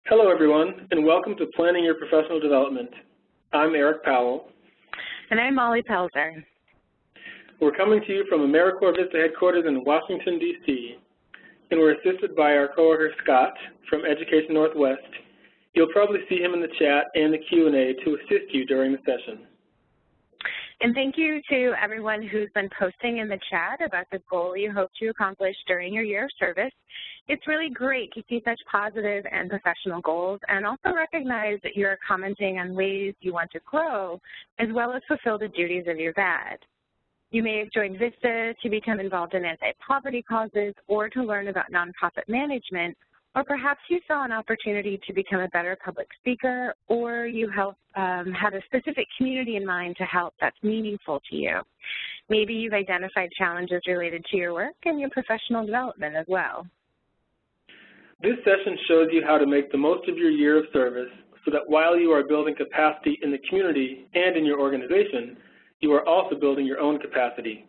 Hello, everyone, and welcome to Planning Your Professional Development. I'm Eric Powell. And I'm Molly Pelzer. We're coming to you from AmeriCorps Vista headquarters in Washington, D.C., and we're assisted by our coworker, Scott, from Education Northwest. You'll probably see him in the chat and the Q&A to assist you during the session. And thank you to everyone who's been posting in the chat about the goal you hope to accomplish during your year of service. It's really great to see such positive and professional goals, and also recognize that you're commenting on ways you want to grow, as well as fulfill the duties of your VAD. You may have joined Vista to become involved in anti-poverty causes or to learn about nonprofit management, or perhaps you saw an opportunity to become a better public speaker, or you had a specific community in mind to help that's meaningful to you. Maybe you've identified challenges related to your work and your professional development as well. This session shows you how to make the most of your year of service so that while you are building capacity in the community and in your organization, you are also building your own capacity.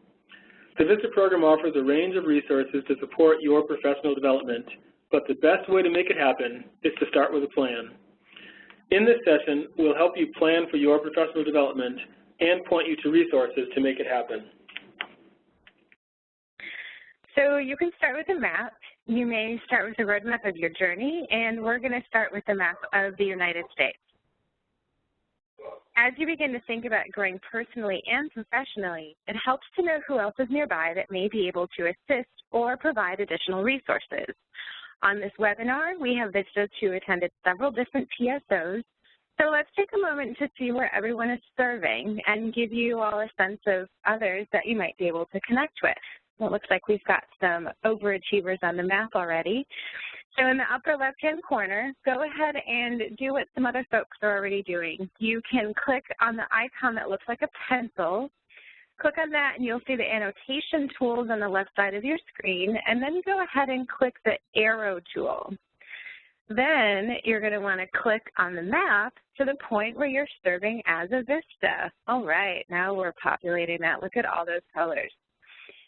The Vista program offers a range of resources to support your professional development, but the best way to make it happen is to start with a plan. In this session, we'll help you plan for your professional development and point you to resources to make it happen. So you can start with a map. You may start with a roadmap of your journey, and we're going to start with the map of the United States. As you begin to think about growing personally and professionally, it helps to know who else is nearby that may be able to assist or provide additional resources. On this webinar, we have visitors who attended several different PSOs, so let's take a moment to see where everyone is serving and give you all a sense of others that you might be able to connect with. It looks like we've got some overachievers on the map already. So in the upper left-hand corner, go ahead and do what some other folks are already doing. You can click on the icon that looks like a pencil. Click on that and you'll see the annotation tools on the left side of your screen, and then go ahead and click the arrow tool. Then you're going to want to click on the map to the point where you're serving as a Vista. All right, now we're populating that. Look at all those colors.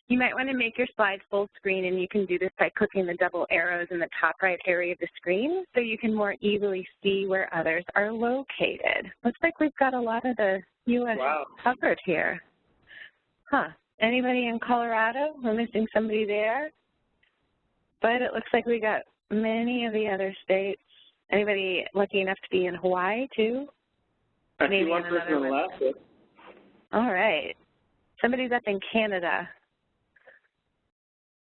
You might want to make your slide full screen, and you can do this by clicking the double arrows in the top right area of the screen so you can more easily see where others are located. Looks like we've got a lot of the U.S. covered here. Huh, anybody in Colorado? We're missing somebody there. But it looks like we got many of the other states. Anybody lucky enough to be in Hawaii, too? I see one person in Alaska. All right. Somebody's up in Canada.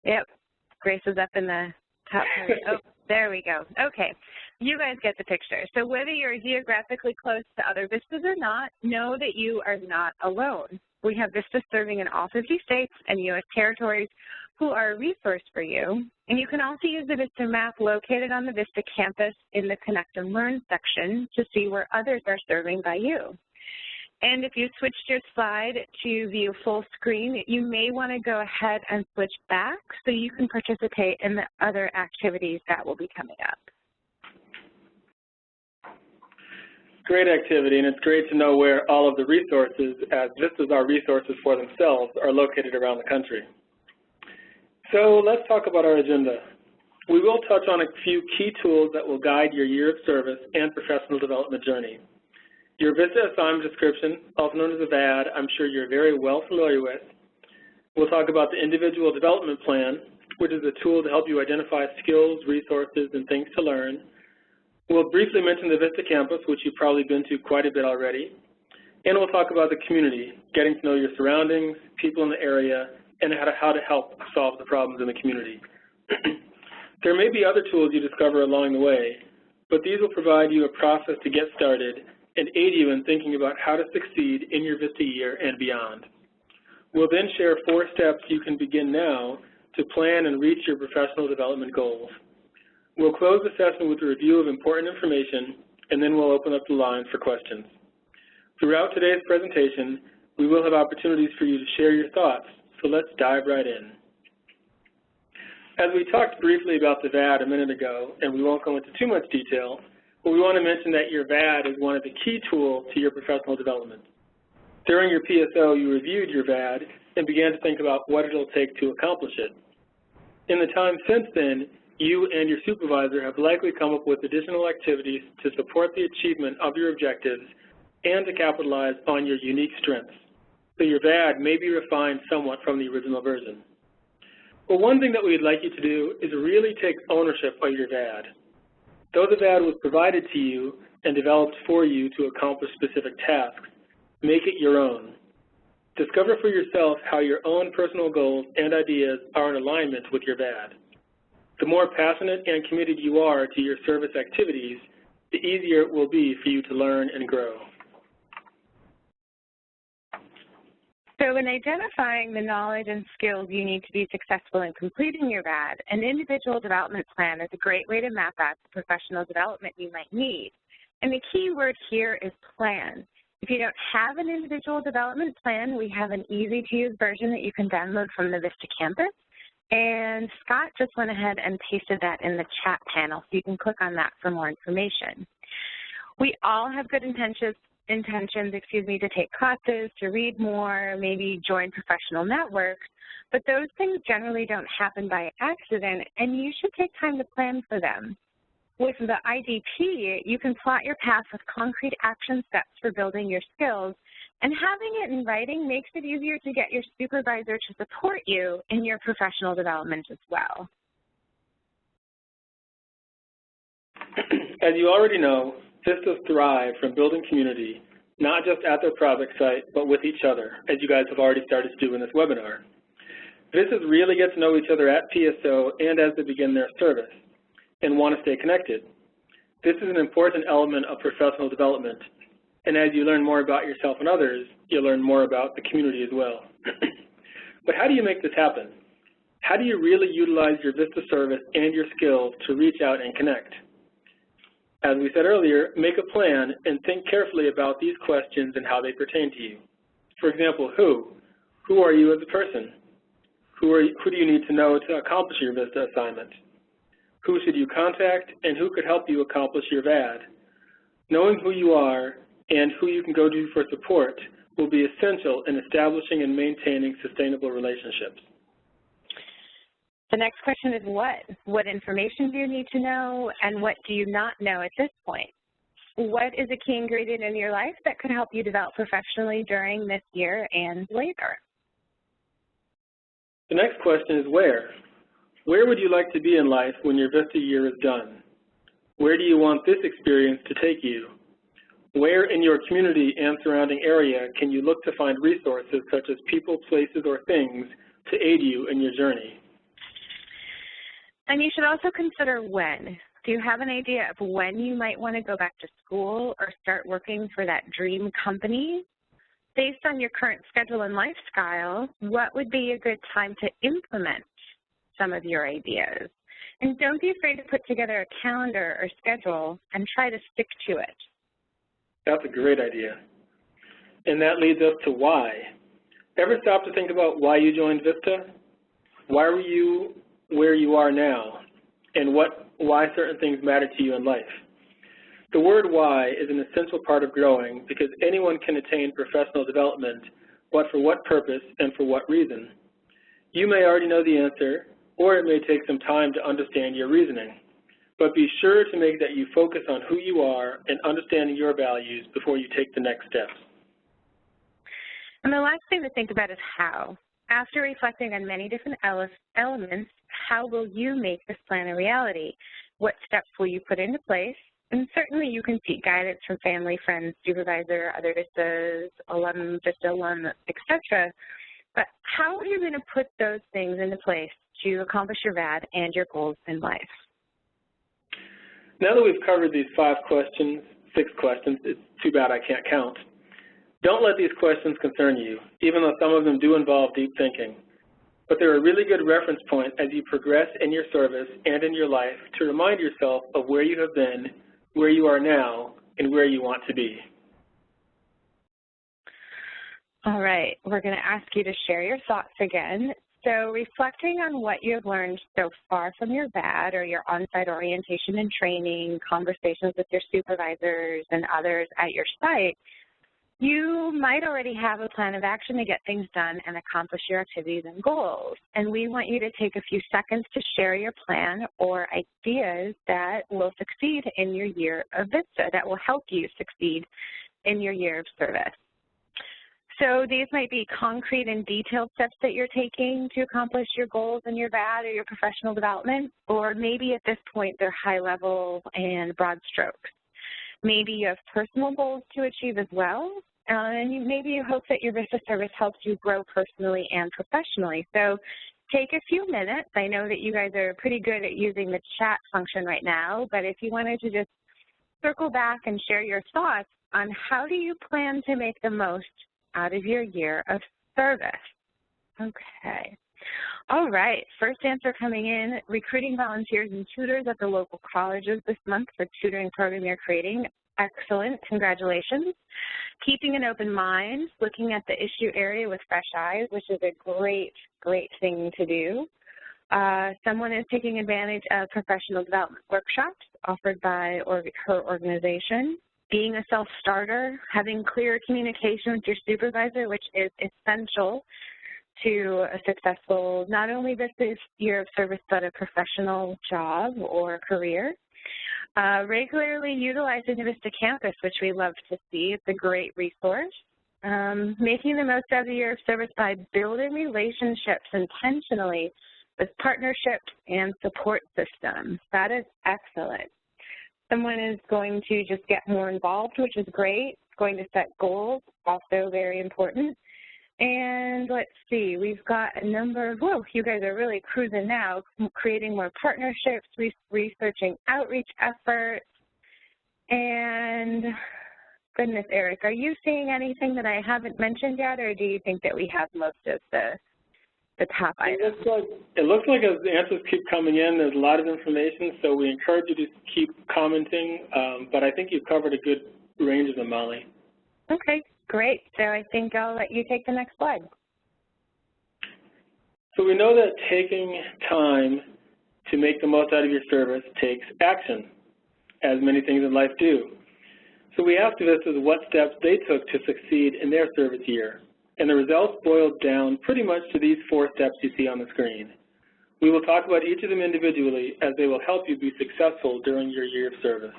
Yep, Grace is up in the top right. Oh, there we go. Okay, you guys get the picture. So whether you're geographically close to other Vistas or not, know that you are not alone. We have Vistas serving in all 50 states and U.S. territories who are a resource for you. And you can also use the Vista map located on the Vista campus in the Connect and Learn section to see where others are serving by you. And if you switched your slide to view full screen, you may want to go ahead and switch back so you can participate in the other activities that will be coming up. Great activity, and it's great to know where all of the resources, as just as our resources for themselves, are located around the country. So let's talk about our agenda. We will touch on a few key tools that will guide your year of service and professional development journey. Your Vista assignment description, also known as a VAD, I'm sure you're very well familiar with. We'll talk about the individual development plan, which is a tool to help you identify skills, resources, and things to learn. We'll briefly mention the Vista campus, which you've probably been to quite a bit already. And we'll talk about the community, getting to know your surroundings, people in the area, and how to help solve the problems in the community. There may be other tools you discover along the way, but these will provide you a process to get started and aid you in thinking about how to succeed in your Vista year and beyond. We'll then share 4 steps you can begin now to plan and reach your professional development goals. We'll close the session with a review of important information, and then we'll open up the line for questions. Throughout today's presentation, we will have opportunities for you to share your thoughts, so let's dive right in. As we talked briefly about the VAD a minute ago, and we won't go into too much detail, but we want to mention that your VAD is one of the key tools to your professional development. During your PSO, you reviewed your VAD and began to think about what it'll take to accomplish it. In the time since then, you and your supervisor have likely come up with additional activities to support the achievement of your objectives and to capitalize on your unique strengths. So your VAD may be refined somewhat from the original version. But one thing that we'd like you to do is really take ownership of your VAD. Though the VAD was provided to you and developed for you to accomplish specific tasks, make it your own. Discover for yourself how your own personal goals and ideas are in alignment with your VAD. The more passionate and committed you are to your service activities, the easier it will be for you to learn and grow. So in identifying the knowledge and skills you need to be successful in completing your VAD, an individual development plan is a great way to map out the professional development you might need. And the key word here is plan. If you don't have an individual development plan, we have an easy-to-use version that you can download from the Vista campus. And Scott just went ahead and pasted that in the chat panel, so you can click on that for more information. We all have good intentions, to take classes, to read more, maybe join professional networks, but those things generally don't happen by accident, and you should take time to plan for them. With the IDP, you can plot your path with concrete action steps for building your skills, and having it in writing makes it easier to get your supervisor to support you in your professional development as well. As you already know, Vistas thrive from building community, not just at their project site, but with each other, as you guys have already started to do in this webinar. Vistas really get to know each other at PSO and as they begin their service, and want to stay connected. This is an important element of professional development, and as you learn more about yourself and others, you'll learn more about the community as well. But how do you make this happen? How do you really utilize your Vista service and your skills to reach out and connect? As we said earlier, make a plan and think carefully about these questions and how they pertain to you. For example, who? Who are you as a person? Who do you need to know to accomplish your Vista assignment? Who should you contact, and who could help you accomplish your VAD? Knowing who you are and who you can go to for support will be essential in establishing and maintaining sustainable relationships. The next question is what? What information do you need to know, and what do you not know at this point? What is a key ingredient in your life that could help you develop professionally during this year and later? The next question is where? Where would you like to be in life when your Vista year is done? Where do you want this experience to take you? Where in your community and surrounding area can you look to find resources such as people, places, or things to aid you in your journey? And you should also consider when. Do you have an idea of when you might want to go back to school or start working for that dream company? Based on your current schedule and lifestyle, what would be a good time to implement some of your ideas? And don't be afraid to put together a calendar or schedule and try to stick to it. That's a great idea. And that leads us to why. Ever stop to think about why you joined Vista? Why were you where you are now? And why certain things matter to you in life? The word why is an essential part of growing because anyone can attain professional development, but for what purpose and for what reason? You may already know the answer, or it may take some time to understand your reasoning. But be sure to make that you focus on who you are and understanding your values before you take the next steps. And the last thing to think about is how. After reflecting on many different elements, how will you make this plan a reality? What steps will you put into place? And certainly you can seek guidance from family, friends, supervisor, other Vistas, alum, Vista alum, etc. But how are you going to put those things into place to accomplish your VAD and your goals in life? Now that we've covered these 6 questions, it's too bad I can't count. Don't let these questions concern you, even though some of them do involve deep thinking. But they're a really good reference point as you progress in your service and in your life to remind yourself of where you have been, where you are now, and where you want to be. All right, we're going to ask you to share your thoughts again. So reflecting on what you have learned so far from your VAD or your on-site orientation and training, conversations with your supervisors and others at your site, You might already have a plan of action to get things done and accomplish your activities and goals, and we want you to take a few seconds to share your plan or ideas that will succeed in your year of Vista, that will help you succeed in your year of service. So these might be concrete and detailed steps that you're taking to accomplish your goals in your VAD or your professional development, or maybe at this point they're high level and broad strokes. Maybe you have personal goals to achieve as well, and maybe you hope that your Vista service helps you grow personally and professionally. So take a few minutes. I know that you guys are pretty good at using the chat function right now, but if you wanted to just circle back and share your thoughts on how do you plan to make the most out of your year of service. Okay. All right, first answer coming in, recruiting volunteers and tutors at the local colleges this month for tutoring program you're creating. Excellent, congratulations. Keeping an open mind, looking at the issue area with fresh eyes, which is a great, great thing to do. Someone is taking advantage of professional development workshops offered by her organization. Being a self-starter, having clear communication with your supervisor, which is essential to a successful, not only this year of service, but a professional job or career. Regularly utilizing the Vista campus, which we love to see. It's a great resource. Making the most of the year of service by building relationships intentionally with partnerships and support systems. That is excellent. Someone is going to just get more involved, which is great. Going to set goals, also very important. And let's see, we've got a number of, whoa, you guys are really cruising now, creating more partnerships, researching outreach efforts. And goodness, Eric, are you seeing anything that I haven't mentioned yet, or do you think that we have most of the top items? It looks like as the answers keep coming in, there's a lot of information, so we encourage you to keep commenting, but I think you've covered a good range of them, Molly. Okay, great. So I think I'll let you take the next slide. So we know that taking time to make the most out of your service takes action, as many things in life do. So we asked Vistas what steps they took to succeed in their service year, and the results boiled down pretty much to these 4 steps you see on the screen. We will talk about each of them individually as they will help you be successful during your year of service.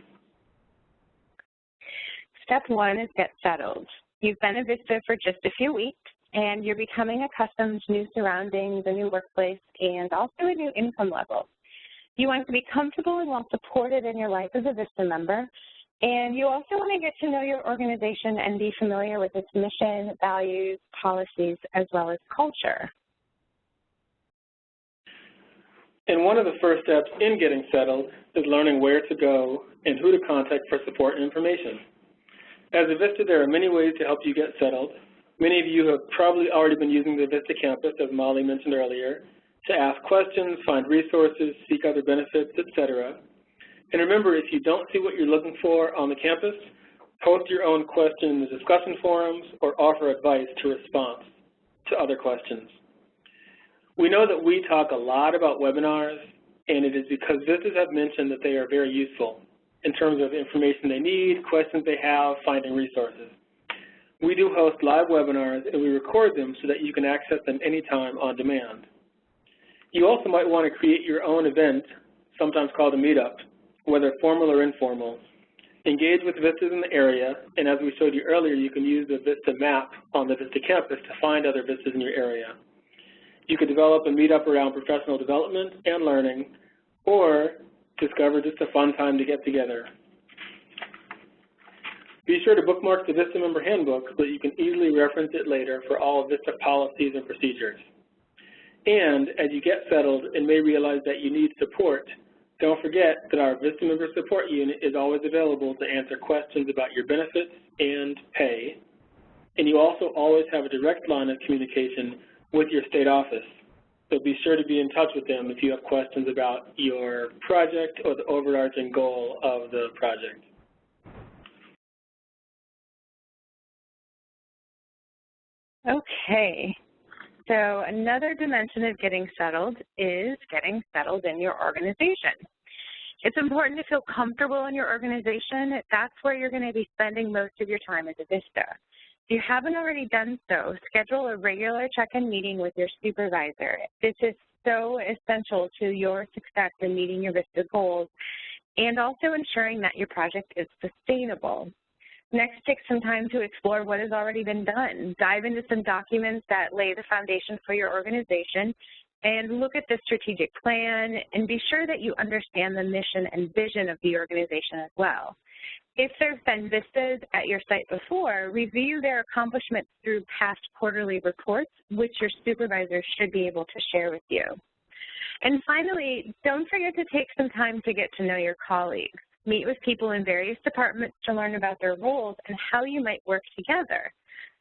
Step 1 is get settled. You've been at Vista for just a few weeks, and you're becoming accustomed to new surroundings, a new workplace, and also a new income level. You want to be comfortable and well supported in your life as a Vista member, and you also want to get to know your organization and be familiar with its mission, values, policies, as well as culture. And one of the first steps in getting settled is learning where to go and who to contact for support and information. As a Vista, there are many ways to help you get settled. Many of you have probably already been using the Vista campus, as Molly mentioned earlier, to ask questions, find resources, seek other benefits, etc. And remember, if you don't see what you're looking for on the campus, post your own question in the discussion forums or offer advice to response to other questions. We know that we talk a lot about webinars, and it is because Vistas have mentioned that they are very useful in terms of information they need, questions they have, finding resources. We do host live webinars, and we record them so that you can access them anytime on demand. You also might want to create your own event, sometimes called a meetup, whether formal or informal. Engage with Vistas in the area, and as we showed you earlier, you can use the Vista map on the Vista campus to find other Vistas in your area. You could develop a meetup around professional development and learning, or discover just a fun time to get together. Be sure to bookmark the Vista Member Handbook so that you can easily reference it later for all Vista policies and procedures. And as you get settled and may realize that you need support, don't forget that our Vista Member Support Unit is always available to answer questions about your benefits and pay. And you also always have a direct line of communication with your state office. So be sure to be in touch with them if you have questions about your project or the overarching goal of the project. Okay, so another dimension of getting settled is getting settled in your organization. It's important to feel comfortable in your organization. That's where you're going to be spending most of your time as a Vista. If you haven't already done so, schedule a regular check-in meeting with your supervisor. This is so essential to your success in meeting your Vista goals and also ensuring that your project is sustainable. Next, take some time to explore what has already been done. Dive into some documents that lay the foundation for your organization and look at the strategic plan and be sure that you understand the mission and vision of the organization as well. If there have been Vistas at your site before, review their accomplishments through past quarterly reports, which your supervisor should be able to share with you. And finally, don't forget to take some time to get to know your colleagues. Meet with people in various departments to learn about their roles and how you might work together.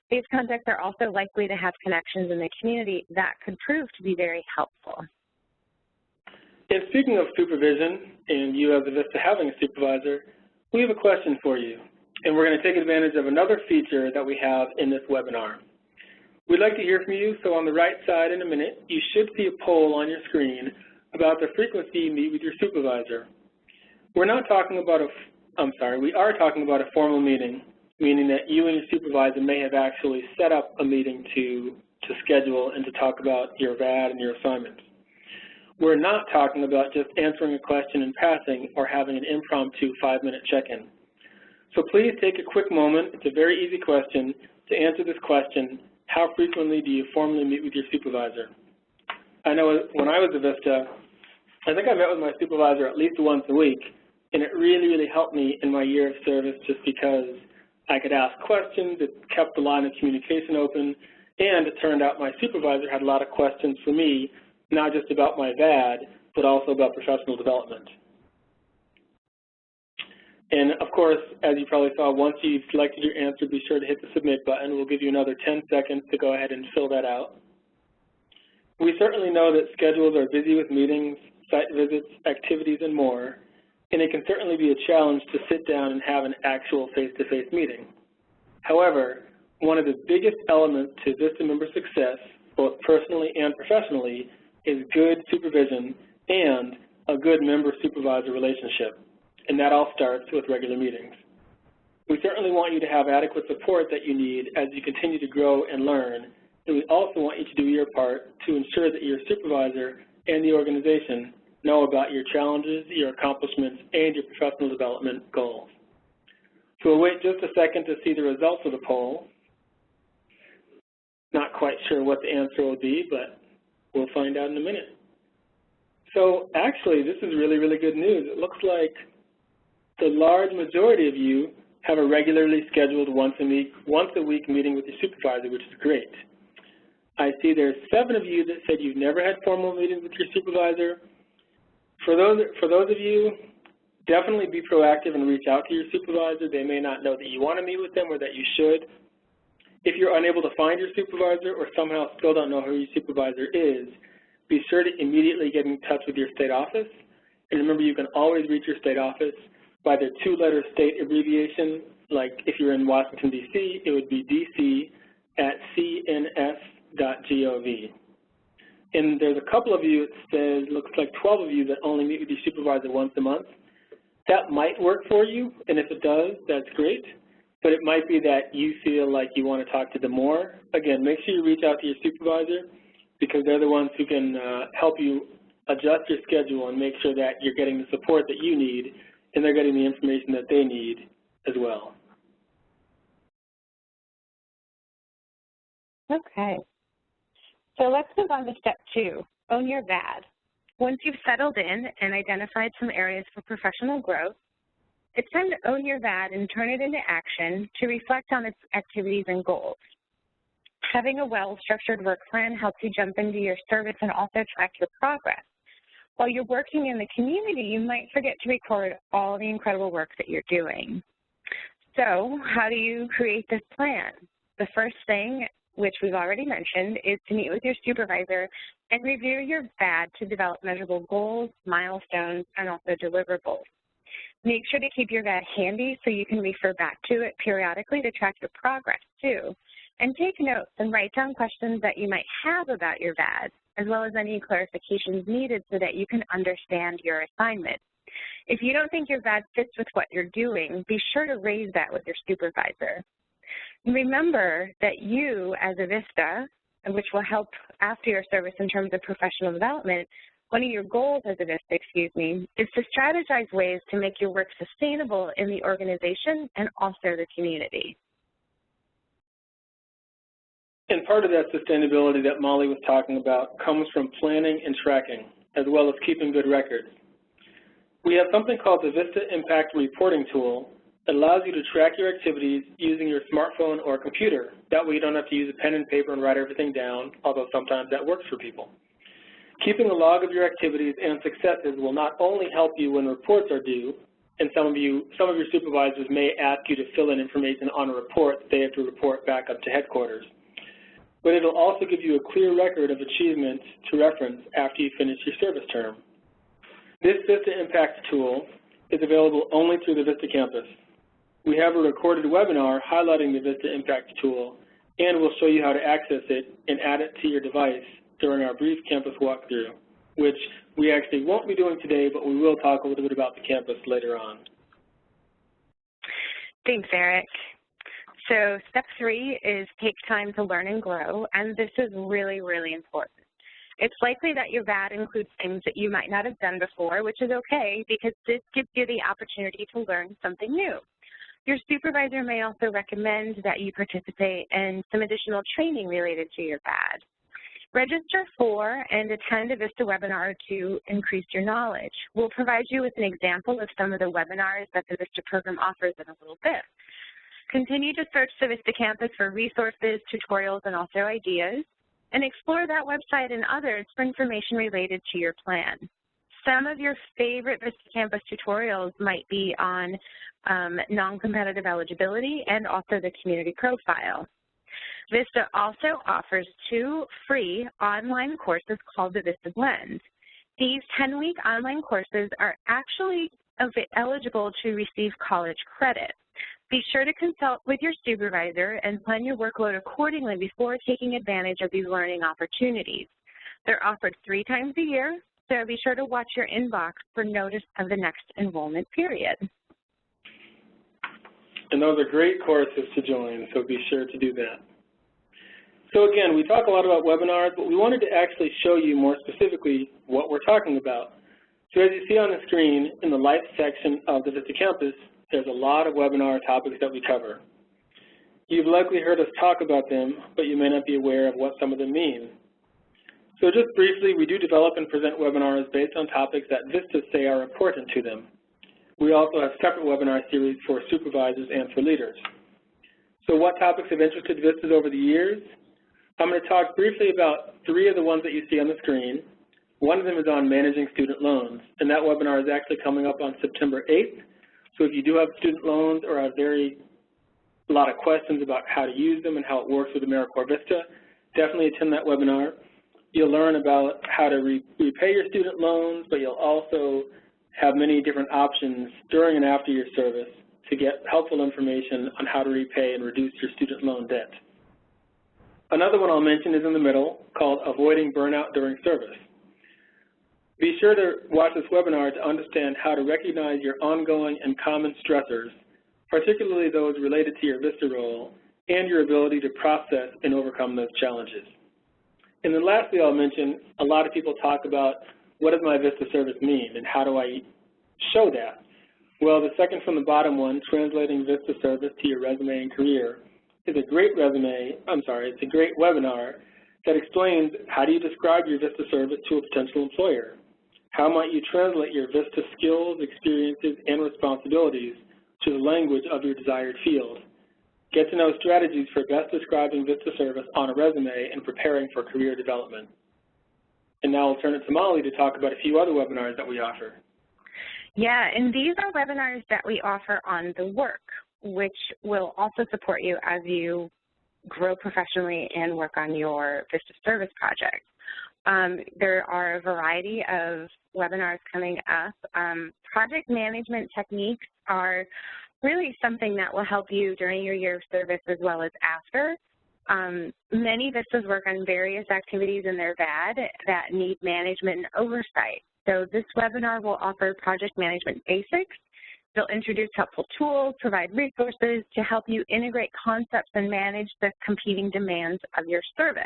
These contacts are also likely to have connections in the community that could prove to be very helpful. And speaking of supervision, and you as a Vista having a supervisor, we have a question for you, and we're going to take advantage of another feature that we have in this webinar. We'd like to hear from you, so on the right side in a minute, you should see a poll on your screen about the frequency you meet with your supervisor. We are talking about a formal meeting, meaning that you and your supervisor may have actually set up a meeting to schedule and to talk about your VAD and your assignments. We're not talking about just answering a question in passing or having an impromptu 5-minute check-in. So please take a quick moment. It's a very easy question. To answer this question, how frequently do you formally meet with your supervisor? I know when I was a Vista, I think I met with my supervisor at least once a week, and it really, really helped me in my year of service just because I could ask questions, it kept the line of communication open, and it turned out my supervisor had a lot of questions for me, not just about my VAD, but also about professional development. And of course, as you probably saw, once you've selected your answer, be sure to hit the submit button. We'll give you another 10 seconds to go ahead and fill that out. We certainly know that schedules are busy with meetings, site visits, activities, and more, and it can certainly be a challenge to sit down and have an actual face-to-face meeting. However, one of the biggest elements to Vista member success, both personally and professionally, is good supervision and a good member-supervisor relationship, and that all starts with regular meetings. We certainly want you to have adequate support that you need as you continue to grow and learn, and we also want you to do your part to ensure that your supervisor and the organization know about your challenges, your accomplishments, and your professional development goals. So we'll wait just a second to see the results of the poll. Not quite sure what the answer will be, but we'll find out in a minute. So actually, this is really, really good news. It looks like the large majority of you have a regularly scheduled once a week meeting with your supervisor, which is great. I see there's 7 of you that said you've never had formal meetings with your supervisor. For those of you, definitely be proactive and reach out to your supervisor. They may not know that you want to meet with them or that you should. If you're unable to find your supervisor or somehow still don't know who your supervisor is, be sure to immediately get in touch with your state office. And remember, you can always reach your state office by their 2-letter state abbreviation. Like if you're in Washington, D.C., it would be dc@cns.gov. And there's a couple of you, it says, looks like 12 of you that only meet with your supervisor once a month. That might work for you, and if it does, that's great. But it might be that you feel like you want to talk to them more. Again, make sure you reach out to your supervisor because they're the ones who can help you adjust your schedule and make sure that you're getting the support that you need and they're getting the information that they need as well. Okay. So let's move on to step 2, own your VAD. Once you've settled in and identified some areas for professional growth, it's time to own your VAD and turn it into action to reflect on its activities and goals. Having a well-structured work plan helps you jump into your service and also track your progress. While you're working in the community, you might forget to record all the incredible work that you're doing. So how do you create this plan? The first thing, which we've already mentioned, is to meet with your supervisor and review your VAD to develop measurable goals, milestones, and also deliverables. Make sure to keep your VAD handy so you can refer back to it periodically to track your progress too. And take notes and write down questions that you might have about your VAD, as well as any clarifications needed so that you can understand your assignment. If you don't think your VAD fits with what you're doing, be sure to raise that with your supervisor. Remember that you, as a VISTA, which will help after your service in terms of professional development, one of your goals as a VISTA, is to strategize ways to make your work sustainable in the organization and also the community. And part of that sustainability that Molly was talking about comes from planning and tracking, as well as keeping good records. We have something called the Vista Impact Reporting Tool that allows you to track your activities using your smartphone or computer. That way you don't have to use a pen and paper and write everything down, although sometimes that works for people. Keeping a log of your activities and successes will not only help you when reports are due, and some of your supervisors may ask you to fill in information on a report that they have to report back up to headquarters, but it'll also give you a clear record of achievements to reference after you finish your service term. This Vista Impact tool is available only through the Vista campus. We have a recorded webinar highlighting the Vista Impact tool, and we'll show you how to access it and add it to your device during our brief campus walkthrough, which we actually won't be doing today, but we will talk a little bit about the campus later on. Thanks, Eric. So step 3 is take time to learn and grow, and this is really, really important. It's likely that your VAD includes things that you might not have done before, which is okay because this gives you the opportunity to learn something new. Your supervisor may also recommend that you participate in some additional training related to your VAD. Register for and attend a Vista webinar to increase your knowledge. We'll provide you with an example of some of the webinars that the Vista program offers in a little bit. Continue to search the Vista campus for resources, tutorials, and also ideas, and explore that website and others for information related to your plan. Some of your favorite Vista campus tutorials might be on non-competitive eligibility and also the community profile. Vista also offers 2 free online courses called the Vista Blend. These 10-week online courses are actually eligible to receive college credit. Be sure to consult with your supervisor and plan your workload accordingly before taking advantage of these learning opportunities. They're offered 3 times a year, so be sure to watch your inbox for notice of the next enrollment period. And those are great courses to join, so be sure to do that. So again, we talk a lot about webinars, but we wanted to actually show you more specifically what we're talking about. So as you see on the screen, in the Life section of the Vista campus, there's a lot of webinar topics that we cover. You've likely heard us talk about them, but you may not be aware of what some of them mean. So just briefly, we do develop and present webinars based on topics that Vistas say are important to them. We also have separate webinar series for supervisors and for leaders. So what topics have interested Vistas over the years? I'm going to talk briefly about 3 of the ones that you see on the screen. One of them is on managing student loans, and that webinar is actually coming up on September 8th. So if you do have student loans or have a lot of questions about how to use them and how it works with AmeriCorps Vista, definitely attend that webinar. You'll learn about how to repay your student loans, but you'll also have many different options during and after your service to get helpful information on how to repay and reduce your student loan debt. Another one I'll mention is in the middle, called Avoiding Burnout During Service. Be sure to watch this webinar to understand how to recognize your ongoing and common stressors, particularly those related to your Vista role, and your ability to process and overcome those challenges. And then lastly, I'll mention, a lot of people talk about what does my Vista service mean and how do I show that? Well, the second from the bottom one, translating Vista service to your resume and career, is a great it's a great webinar that explains how do you describe your Vista service to a potential employer? How might you translate your Vista skills, experiences, and responsibilities to the language of your desired field? Get to know strategies for best describing Vista service on a resume and preparing for career development. And now I'll turn it to Molly to talk about a few other webinars that we offer. Yeah, and these are webinars that we offer on the work, which will also support you as you grow professionally and work on your Vista service project. There are a variety of webinars coming up. Project management techniques are really something that will help you during your year of service as well as after. Many Vistas work on various activities in their VAD that need management and oversight. So this webinar will offer project management basics They'll introduce helpful tools, provide resources to help you integrate concepts and manage the competing demands of your service.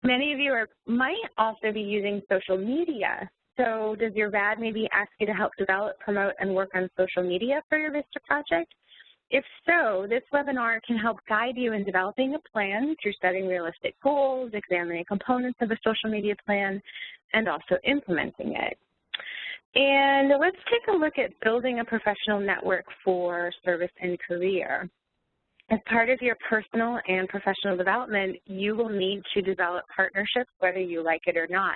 Many of you might also be using social media. So does Youre Bad maybe ask you to help develop, promote, and work on social media for your Vista project? If so, this webinar can help guide you in developing a plan through setting realistic goals, examining components of a social media plan, and also implementing it. And let's take a look at building a professional network for service and career. As part of your personal and professional development, you will need to develop partnerships whether you like it or not.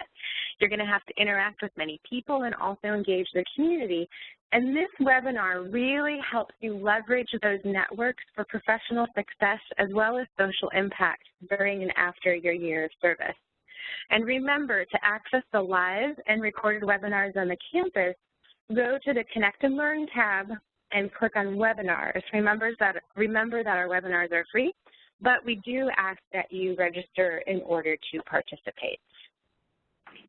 You're going to have to interact with many people and also engage the community. And this webinar really helps you leverage those networks for professional success as well as social impact during and after your year of service. And remember, to access the live and recorded webinars on the campus, go to the Connect and Learn tab and click on webinars. Remember that our webinars are free, but we do ask that you register in order to participate.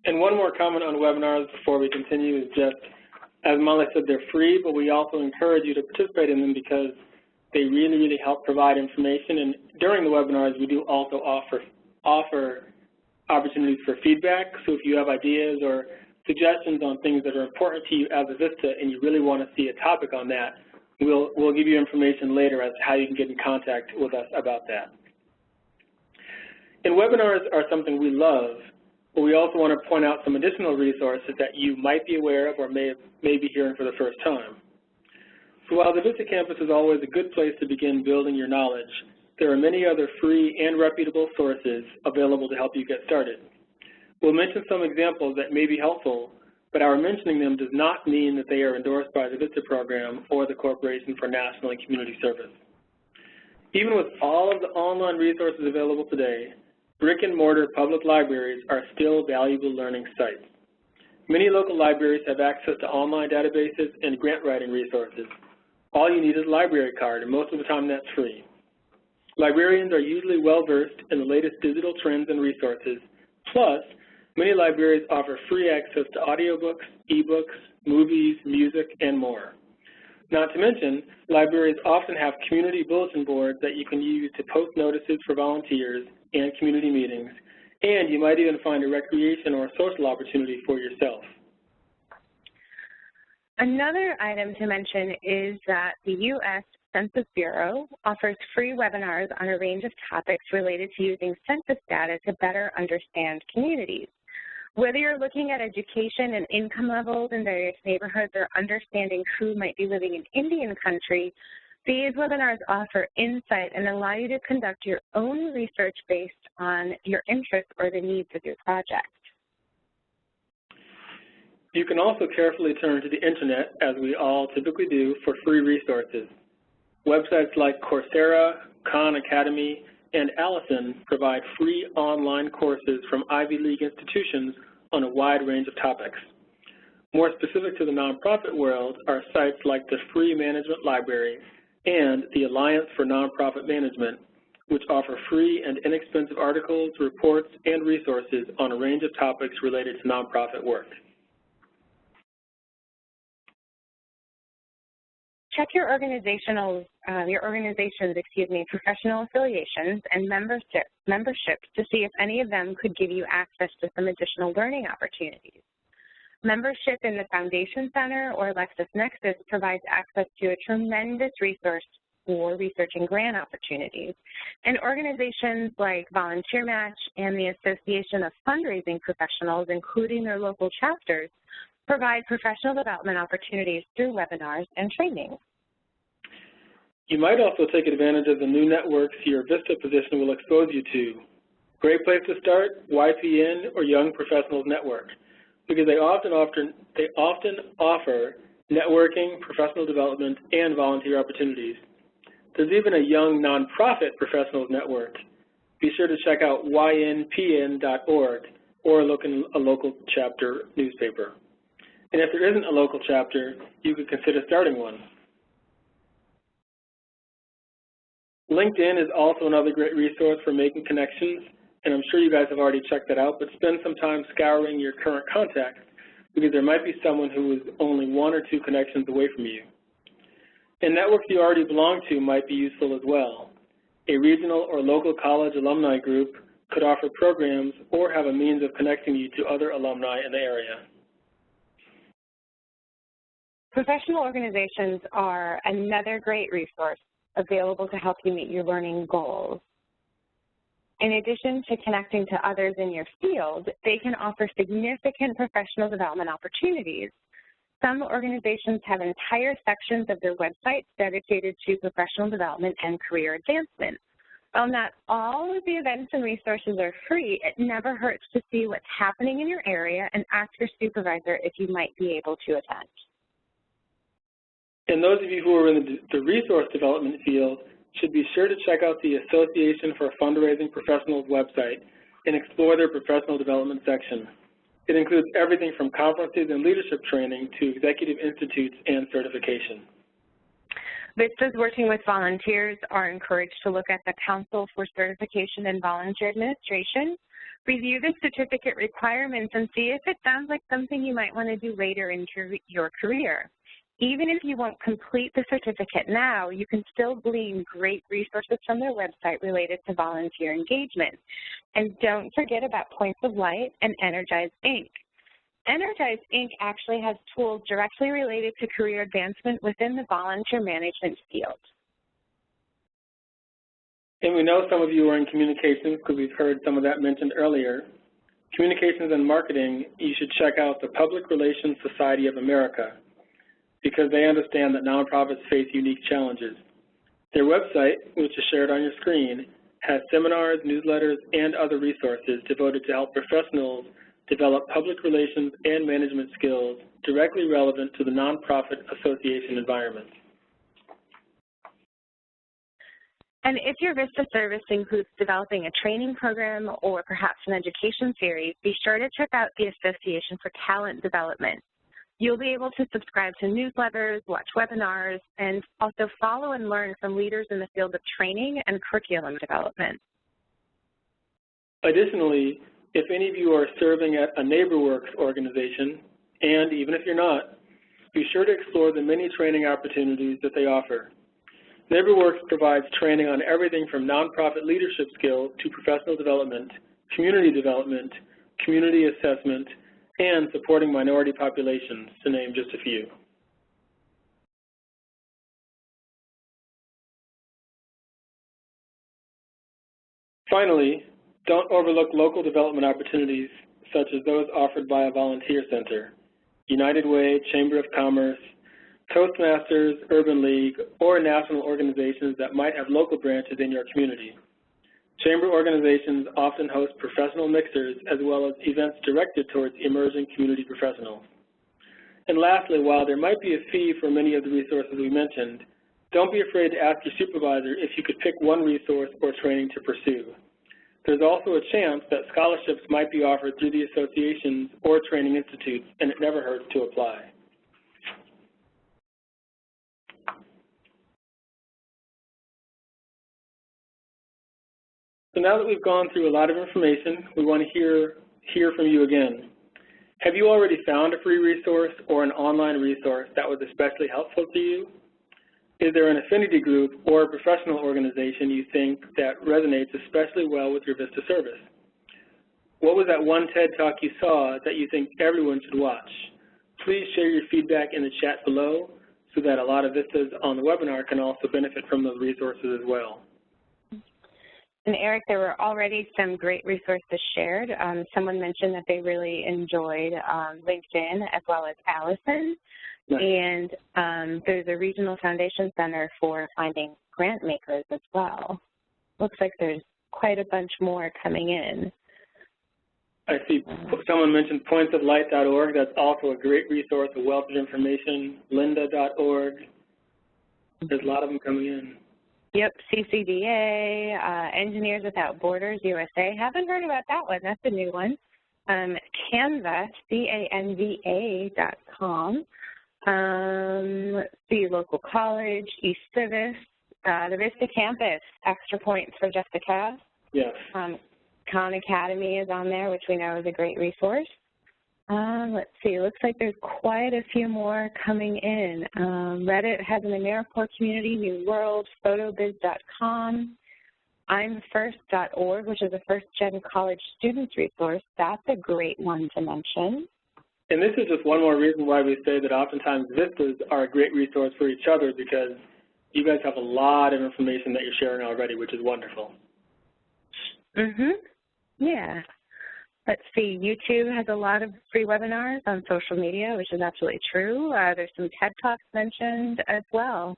And one more comment on webinars before we continue is just, as Molly said, they're free, but we also encourage you to participate in them because they really, really help provide information. And during the webinars, we do also offer opportunities for feedback. So if you have ideas or suggestions on things that are important to you as a Vista and you really want to see a topic on that, we'll give you information later as to how you can get in contact with us about that. And webinars are something we love, but we also want to point out some additional resources that you might be aware of or may be hearing for the first time. So while the Vista campus is always a good place to begin building your knowledge, there are many other free and reputable sources available to help you get started. We'll mention some examples that may be helpful, but our mentioning them does not mean that they are endorsed by the Vista program or the Corporation for National and Community Service. Even with all of the online resources available today, brick-and-mortar public libraries are still valuable learning sites. Many local libraries have access to online databases and grant-writing resources. All you need is a library card, and most of the time that's free. Librarians are usually well-versed in the latest digital trends and resources. Plus, many libraries offer free access to audiobooks, ebooks, movies, music, and more. Not to mention, libraries often have community bulletin boards that you can use to post notices for volunteers and community meetings, and you might even find a recreation or social opportunity for yourself. Another item to mention is that the U.S. Census Bureau offers free webinars on a range of topics related to using census data to better understand communities. Whether you're looking at education and income levels in various neighborhoods or understanding who might be living in Indian country, these webinars offer insight and allow you to conduct your own research based on your interests or the needs of your project. You can also carefully turn to the internet, as we all typically do, for free resources. Websites like Coursera, Khan Academy, and Allison provide free online courses from Ivy League institutions on a wide range of topics. More specific to the nonprofit world are sites like the Free Management Library and the Alliance for Nonprofit Management, which offer free and inexpensive articles, reports, and resources on a range of topics related to nonprofit work. Check your organization's professional affiliations and memberships to see if any of them could give you access to some additional learning opportunities. Membership in the Foundation Center or LexisNexis provides access to a tremendous resource for research and grant opportunities. And organizations like Volunteer Match and the Association of Fundraising Professionals, including their local chapters, provide professional development opportunities through webinars and training. You might also take advantage of the new networks your Vista position will expose you to. Great place to start, YPN or Young Professionals Network, because they often offer networking, professional development, and volunteer opportunities. There's even a Young Nonprofit Professionals Network. Be sure to check out ynpn.org or look in a local chapter newspaper. And if there isn't a local chapter, you could consider starting one. LinkedIn is also another great resource for making connections, and I'm sure you guys have already checked that out, but spend some time scouring your current contacts because there might be someone who is only 1 or 2 connections away from you. And networks you already belong to might be useful as well. A regional or local college alumni group could offer programs or have a means of connecting you to other alumni in the area. Professional organizations are another great resource available to help you meet your learning goals. In addition to connecting to others in your field, they can offer significant professional development opportunities. Some organizations have entire sections of their websites dedicated to professional development and career advancement. While not all of the events and resources are free, it never hurts to see what's happening in your area and ask your supervisor if you might be able to attend. And those of you who are in the resource development field should be sure to check out the Association for Fundraising Professionals website and explore their professional development section. It includes everything from conferences and leadership training to executive institutes and certification. VISTAs working with volunteers are encouraged to look at the Council for Certification in Volunteer Administration, review the certificate requirements, and see if it sounds like something you might want to do later in your career. Even if you won't complete the certificate now, you can still glean great resources from their website related to volunteer engagement. And don't forget about Points of Light and Energize Inc. Energize Inc. actually has tools directly related to career advancement within the volunteer management field. And we know some of you are in communications because we've heard some of that mentioned earlier. Communications and marketing, you should check out the Public Relations Society of America, because they understand that nonprofits face unique challenges. Their website, which is shared on your screen, has seminars, newsletters, and other resources devoted to help professionals develop public relations and management skills directly relevant to the nonprofit association environment. And if your Vista service includes developing a training program or perhaps an education series, be sure to check out the Association for Talent Development. You'll be able to subscribe to newsletters, watch webinars, and also follow and learn from leaders in the field of training and curriculum development. Additionally, if any of you are serving at a NeighborWorks organization, and even if you're not, be sure to explore the many training opportunities that they offer. NeighborWorks provides training on everything from nonprofit leadership skills to professional development, community assessment, and supporting minority populations, to name just a few. Finally, don't overlook local development opportunities such as those offered by a volunteer center, United Way, Chamber of Commerce, Toastmasters, Urban League, or national organizations that might have local branches in your community. Chamber organizations often host professional mixers as well as events directed towards emerging community professionals. And lastly, while there might be a fee for many of the resources we mentioned, don't be afraid to ask your supervisor if you could pick one resource or training to pursue. There's also a chance that scholarships might be offered through the associations or training institutes, and it never hurts to apply. So now that we've gone through a lot of information, we want to hear from you again. Have you already found a free resource or an online resource that was especially helpful to you? Is there an affinity group or a professional organization you think that resonates especially well with your Vista service? What was that one TED Talk you saw that you think everyone should watch? Please share your feedback in the chat below so that a lot of Vistas on the webinar can also benefit from those resources as well. And Eric, there were already some great resources shared. Someone mentioned that they really enjoyed LinkedIn as well as Allison. Nice. And there's a regional foundation center for finding grant makers as well. Looks like there's quite a bunch more coming in. I see someone mentioned pointsoflight.org. That's also a great resource, a wealth of information. lynda.org. There's a lot of them coming in. Yep, CCDA, Engineers Without Borders USA. Haven't heard about that one. That's a new one. Canva, CANVA.com. Let's see, local college, East Civis, the Vista campus, extra points for Jessica. Yes. Khan Academy is on there, which we know is a great resource. Let's see, looks like there's quite a few more coming in. Reddit has an AmeriCorps community, New World, photobiz.com, imfirst.org, which is a first-gen college students resource. That's a great one to mention. And this is just one more reason why we say that oftentimes Vistas are a great resource for each other, because you guys have a lot of information that you're sharing already, which is wonderful. Yeah. Let's see, YouTube has a lot of free webinars on social media, which is absolutely true. There's some TED Talks mentioned as well.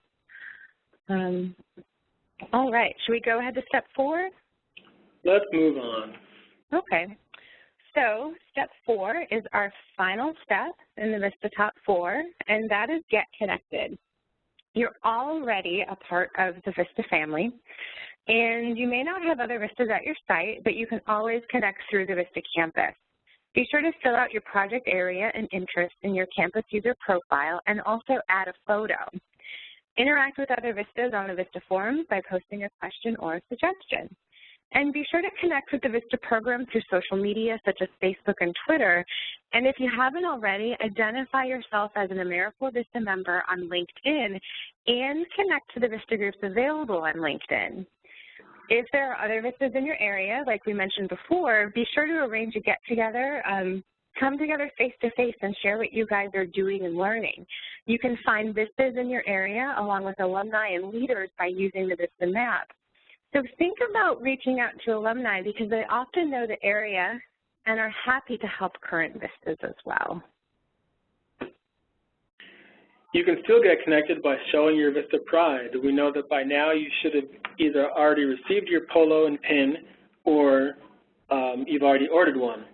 All right, should we go ahead to step 4? Let's move on. Okay. So step 4 is our final step in the Vista Top 4, and that is get connected. You're already a part of the Vista family, and you may not have other Vistas at your site, but you can always connect through the Vista campus. Be sure to fill out your project area and interest in your campus user profile, and also add a photo. Interact with other Vistas on the Vista forums by posting a question or a suggestion. And be sure to connect with the Vista program through social media such as Facebook and Twitter. And if you haven't already, identify yourself as an AmeriCorps Vista member on LinkedIn and connect to the Vista groups available on LinkedIn. If there are other Vistas in your area, like we mentioned before, be sure to arrange a get-together. Come together face-to-face and share what you guys are doing and learning. You can find Vistas in your area along with alumni and leaders by using the Vista map. So think about reaching out to alumni because they often know the area and are happy to help current Vistas as well. You can still get connected by showing your Vista pride. We know that by now you should have either already received your polo and pin or you've already ordered one.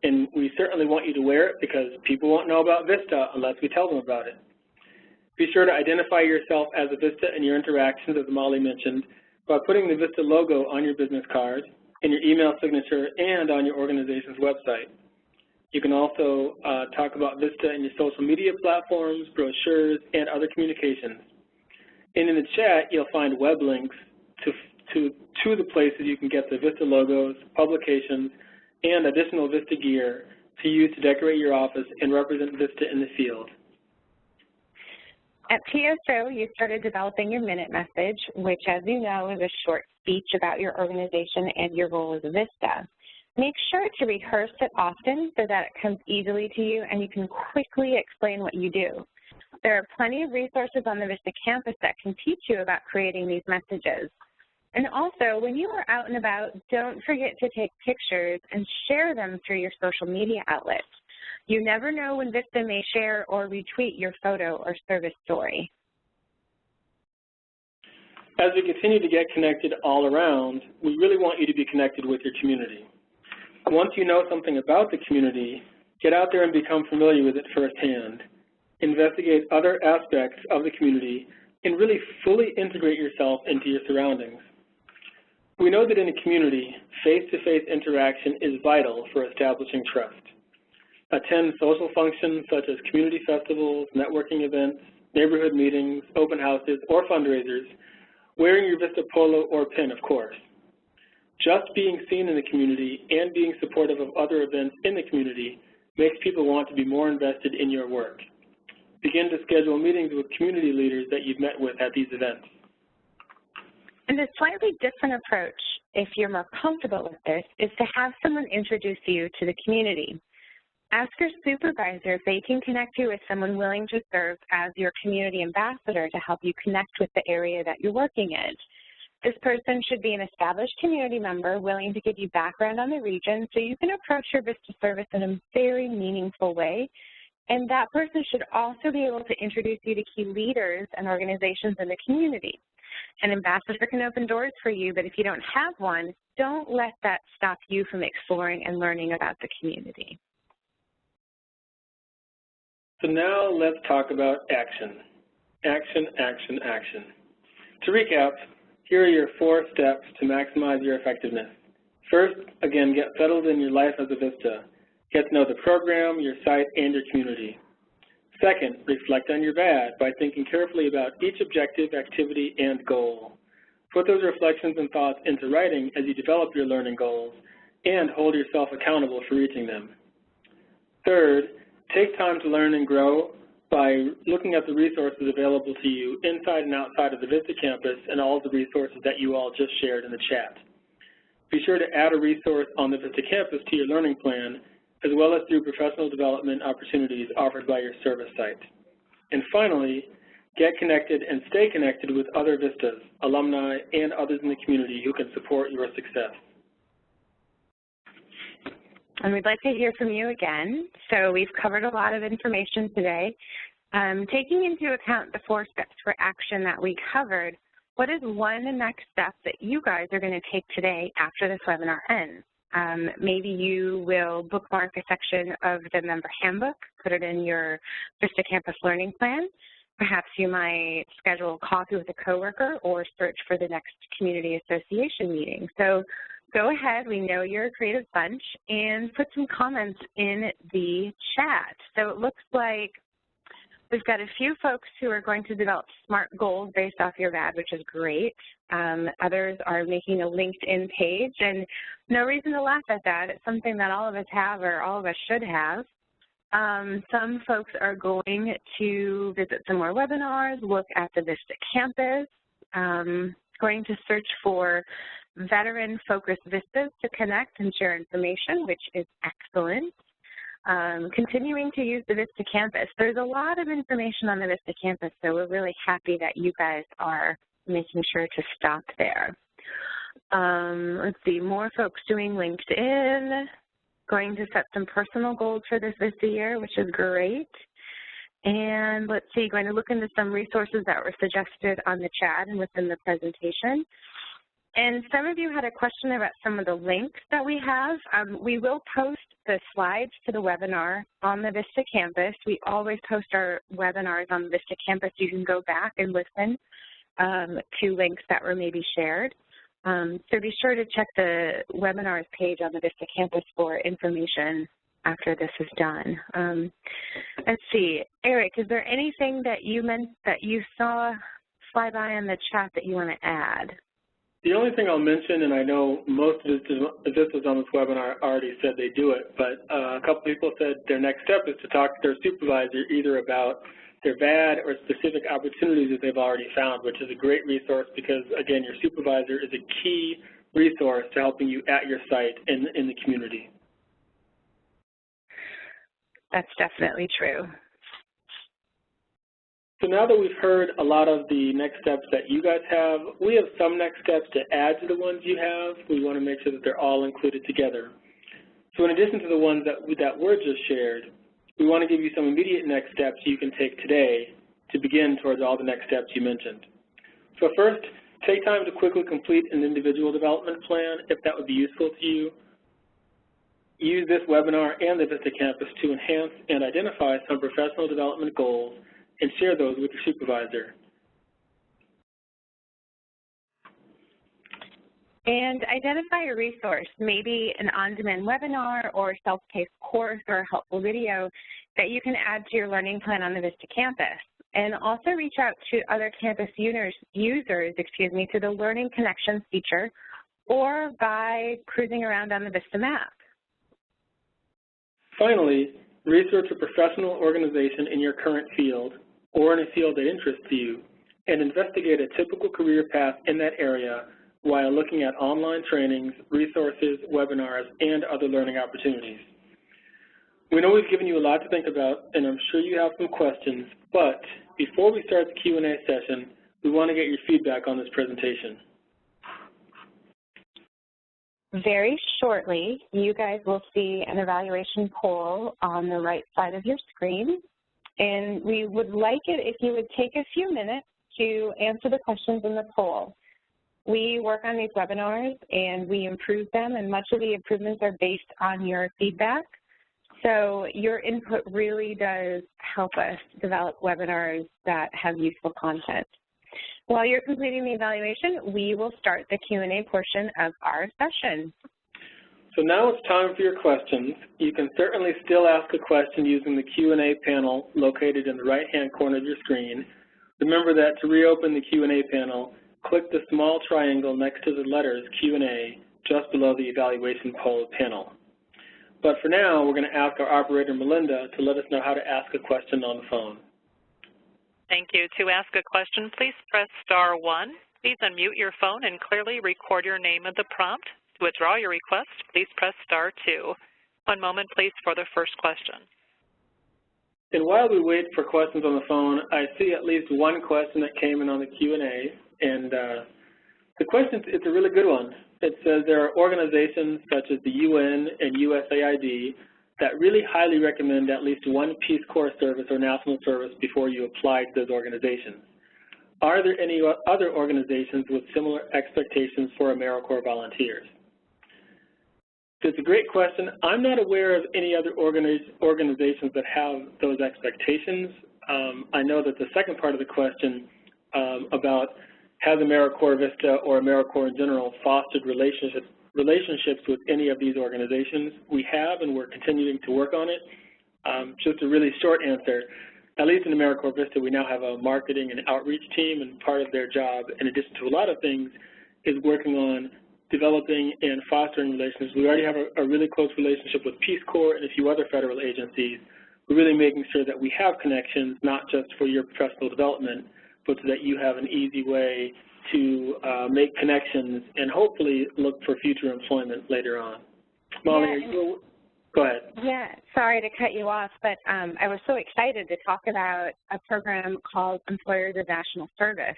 And we certainly want you to wear it because people won't know about Vista unless we tell them about it. Be sure to identify yourself as a Vista in your interactions, as Molly mentioned, by putting the Vista logo on your business card, in your email signature, and on your organization's website. You can also talk about Vista in your social media platforms, brochures, and other communications. And in the chat, you'll find web links to the places you can get the Vista logos, publications, and additional Vista gear to use to decorate your office and represent Vista in the field. At TSO, you started developing your minute message, which, as you know, is a short speech about your organization and your role as a Vista. Make sure to rehearse it often so that it comes easily to you and you can quickly explain what you do. There are plenty of resources on the Vista campus that can teach you about creating these messages. And also, when you are out and about, don't forget to take pictures and share them through your social media outlets. You never know when Vista may share or retweet your photo or service story. As we continue to get connected all around, we really want you to be connected with your community. Once you know something about the community, get out there and become familiar with it firsthand. Investigate other aspects of the community and really fully integrate yourself into your surroundings. We know that in a community, face-to-face interaction is vital for establishing trust. Attend social functions such as community festivals, networking events, neighborhood meetings, open houses, or fundraisers, wearing your Vista polo or pin, of course. Just being seen in the community and being supportive of other events in the community makes people want to be more invested in your work. Begin to schedule meetings with community leaders that you've met with at these events. And a slightly different approach, if you're more comfortable with this, is to have someone introduce you to the community. Ask your supervisor if they can connect you with someone willing to serve as your community ambassador to help you connect with the area that you're working in. This person should be an established community member willing to give you background on the region so you can approach your Vista service in a very meaningful way. And that person should also be able to introduce you to key leaders and organizations in the community. An ambassador can open doors for you, but if you don't have one, don't let that stop you from exploring and learning about the community. So now let's talk about action. Action, action, action. To recap, here are your 4 steps to maximize your effectiveness. First, again, get settled in your life as a Vista. Get to know the program, your site, and your community. Second, reflect on your bad by thinking carefully about each objective, activity, and goal. Put those reflections and thoughts into writing as you develop your learning goals and hold yourself accountable for reaching them. Third, take time to learn and grow by looking at the resources available to you inside and outside of the Vista campus and all of the resources that you all just shared in the chat. Be sure to add a resource on the Vista campus to your learning plan, as well as through professional development opportunities offered by your service site. And finally, get connected and stay connected with other Vistas, alumni, and others in the community who can support your success. And we'd like to hear from you again. So we've covered a lot of information today. Taking into account the 4 steps for action that we covered, what is one next step that you guys are going to take today after this webinar ends? Maybe you will bookmark a section of the member handbook, put it in your Vista Campus learning plan. Perhaps you might schedule a coffee with a coworker or search for the next community association meeting. So go ahead, we know you're a creative bunch, and put some comments in the chat. So it looks like we've got a few folks who are going to develop SMART goals based off Youre Bad, which is great. Others are making a LinkedIn page, and no reason to laugh at that. It's something that all of us have, or all of us should have. Some folks are going to visit some more webinars, look at the Vista campus, going to search for veteran-focused Vistas to connect and share information, which is excellent. Continuing to use the Vista campus. There's a lot of information on the Vista campus, so we're really happy that you guys are making sure to stop there. Let's see, more folks doing LinkedIn, going to set some personal goals for this Vista year, which is great. And let's see, going to look into some resources that were suggested on the chat and within the presentation. And some of you had a question about some of the links that we have. We will post the slides to the webinar on the Vista campus. We always post our webinars on the Vista campus. You can go back and listen to links that were maybe shared. So be sure to check the webinars page on the Vista campus for information after this is done. Let's see, Eric, is there anything that you saw fly by in the chat that you want to add? The only thing I'll mention, and I know most of Vistas on this webinar already said they do it, but a couple people said their next step is to talk to their supervisor either about their VAD or specific opportunities that they've already found, which is a great resource because, again, your supervisor is a key resource to helping you at your site in the community. That's definitely true. So now that we've heard a lot of the next steps that you guys have, we have some next steps to add to the ones you have. We want to make sure that they're all included together. So in addition to the ones that were just shared, we want to give you some immediate next steps you can take today to begin towards all the next steps you mentioned. So first, take time to quickly complete an individual development plan if that would be useful to you. Use this webinar and the Vista campus to enhance and identify some professional development goals and share those with your supervisor. And identify a resource, maybe an on-demand webinar or self-paced course or a helpful video that you can add to your learning plan on the Vista campus. And also reach out to other campus users, to the Learning Connections feature or by cruising around on the Vista map. Finally, research a professional organization in your current field or in a field that interests you, and investigate a typical career path in that area while looking at online trainings, resources, webinars, and other learning opportunities. We know we've given you a lot to think about, and I'm sure you have some questions, but before we start the Q&A session, we want to get your feedback on this presentation. Very shortly, you guys will see an evaluation poll on the right side of your screen, and we would like it if you would take a few minutes to answer the questions in the poll. We work on these webinars and we improve them, and much of the improvements are based on your feedback. So your input really does help us develop webinars that have useful content. While you're completing the evaluation, we will start the Q&A portion of our session. So now it's time for your questions. You can certainly still ask a question using the Q&A panel located in the right-hand corner of your screen. Remember that to reopen the Q&A panel, click the small triangle next to the letters Q&A just below the evaluation poll panel. But for now, we're going to ask our operator, Melinda, to let us know how to ask a question on the phone. Thank you. To ask a question, please press *1. Please unmute your phone and clearly record your name at the prompt. To withdraw your request, please press *2. One moment, please, for the first question. And while we wait for questions on the phone, I see at least one question that came in on the Q&A, and the question, it's a really good one. It says there are organizations such as the UN and USAID that really highly recommend at least one Peace Corps service or national service before you apply to those organizations. Are there any other organizations with similar expectations for AmeriCorps volunteers? It's a great question. I'm not aware of any other organizations that have those expectations. I know that the second part of the question about has AmeriCorps Vista or AmeriCorps in general fostered relationships with any of these organizations? We have, and we're continuing to work on it. Just a really short answer, at least in AmeriCorps Vista, we now have a marketing and outreach team, and part of their job, in addition to a lot of things, is working on developing and fostering relationships. We already have a really close relationship with Peace Corps and a few other federal agencies. We're really making sure that we have connections, not just for your professional development, but so that you have an easy way to make connections and hopefully look for future employment later on. Molly, go ahead. Yeah, sorry to cut you off, but I was so excited to talk about a program called Employers of National Service.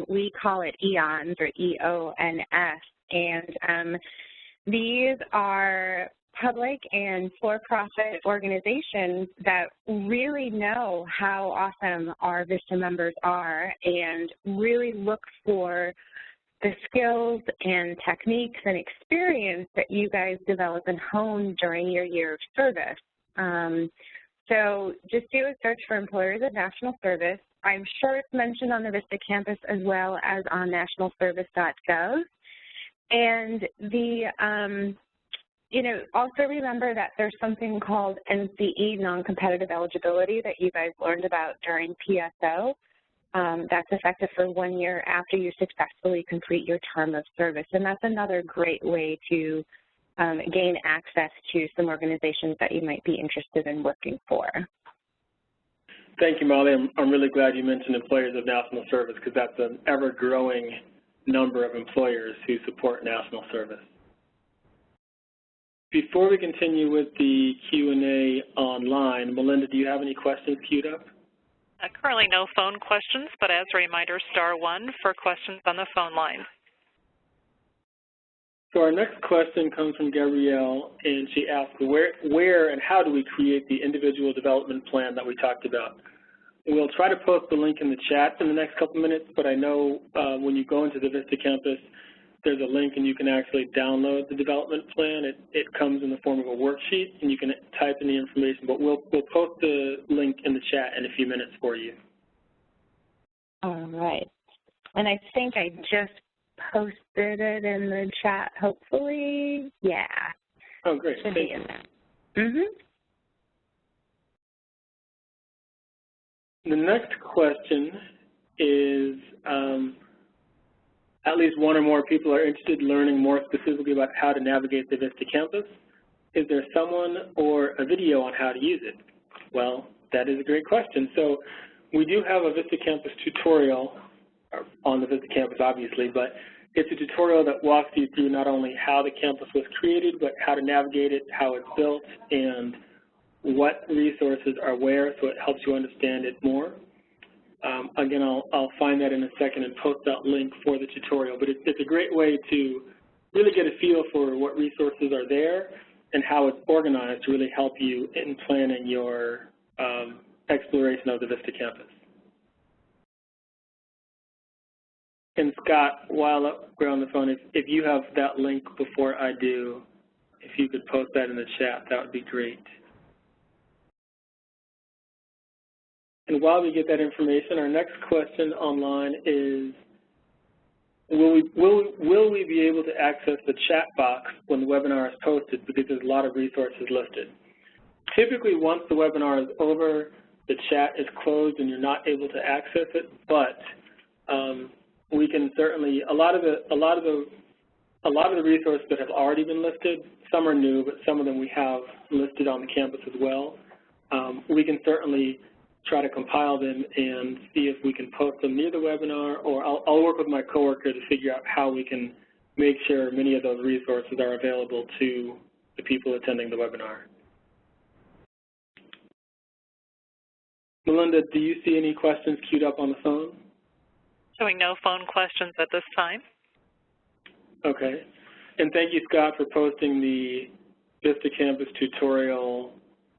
We call it EONS, or EONS, and these are public and for-profit organizations that really know how awesome our Vista members are and really look for the skills and techniques and experience that you guys develop and hone during your year of service. So just do a search for Employers of National Service. I'm sure it's mentioned on the Vista campus as well as on nationalservice.gov. And also remember that there's something called NCE, Non-Competitive Eligibility, that you guys learned about during PSO. That's effective for 1 year after you successfully complete your term of service. And that's another great way to gain access to some organizations that you might be interested in working for. Thank you, Molly. I'm really glad you mentioned Employers of National Service, because that's an ever-growing number of employers who support national service. Before we continue with the Q&A online, Melinda, do you have any questions queued up? Currently no phone questions, but as a reminder, *1 for questions on the phone line. So our next question comes from Gabrielle, and she asks, where and how do we create the individual development plan that we talked about? We'll try to post the link in the chat in the next couple minutes, but I know when you go into the Vista campus, there's a link and you can actually download the development plan. It comes in the form of a worksheet, and you can type in the information, but we'll post the link in the chat in a few minutes for you. All right. And I think I just posted it in the chat, hopefully. Yeah. Oh, great. Should be in there. The next question is, at least one or more people are interested in learning more specifically about how to navigate the Vista campus. Is there someone or a video on how to use it? Well, that is a great question. So we do have a Vista campus tutorial on the Vista campus, obviously, but it's a tutorial that walks you through not only how the campus was created, but how to navigate it, how it's built, and what resources are where, so it helps you understand it more. Again, I'll find that in a second and post that link for the tutorial, but it's a great way to really get a feel for what resources are there and how it's organized to really help you in planning your exploration of the Vista campus. And Scott, while we're on the phone, if you have that link before I do, if you could post that in the chat, that would be great. And while we get that information, our next question online is, will we be able to access the chat box when the webinar is posted, because there's a lot of resources listed. Typically, once the webinar is over, the chat is closed and you're not able to access it, but we can certainly, a lot of the a lot of the resources that have already been listed, some are new, but some of them we have listed on the campus as well. We can certainly try to compile them and see if we can post them near the webinar, or I'll work with my coworker to figure out how we can make sure many of those resources are available to the people attending the webinar. Melinda, do you see any questions queued up on the phone? Showing no phone questions at this time. Okay. And thank you, Scott, for posting the Vista Campus tutorial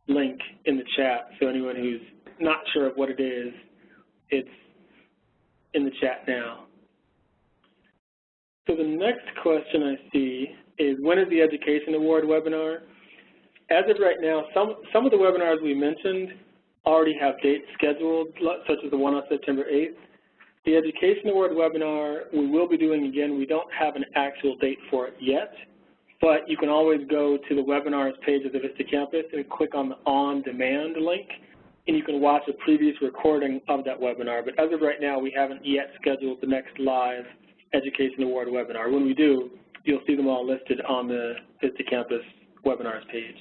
link in the chat. So anyone who's not sure of what it is, it's in the chat now. So the next question I see is, when is the Education Award webinar? As of right now, some of the webinars we mentioned already have dates scheduled, such as the one on September 8th. The Education Award webinar we will be doing again. We don't have an actual date for it yet, but you can always go to the webinars page of the Vista Campus and click on the On Demand link, and you can watch a previous recording of that webinar. But as of right now, we haven't yet scheduled the next live Education Award webinar. When we do, you'll see them all listed on the Vista Campus webinars page.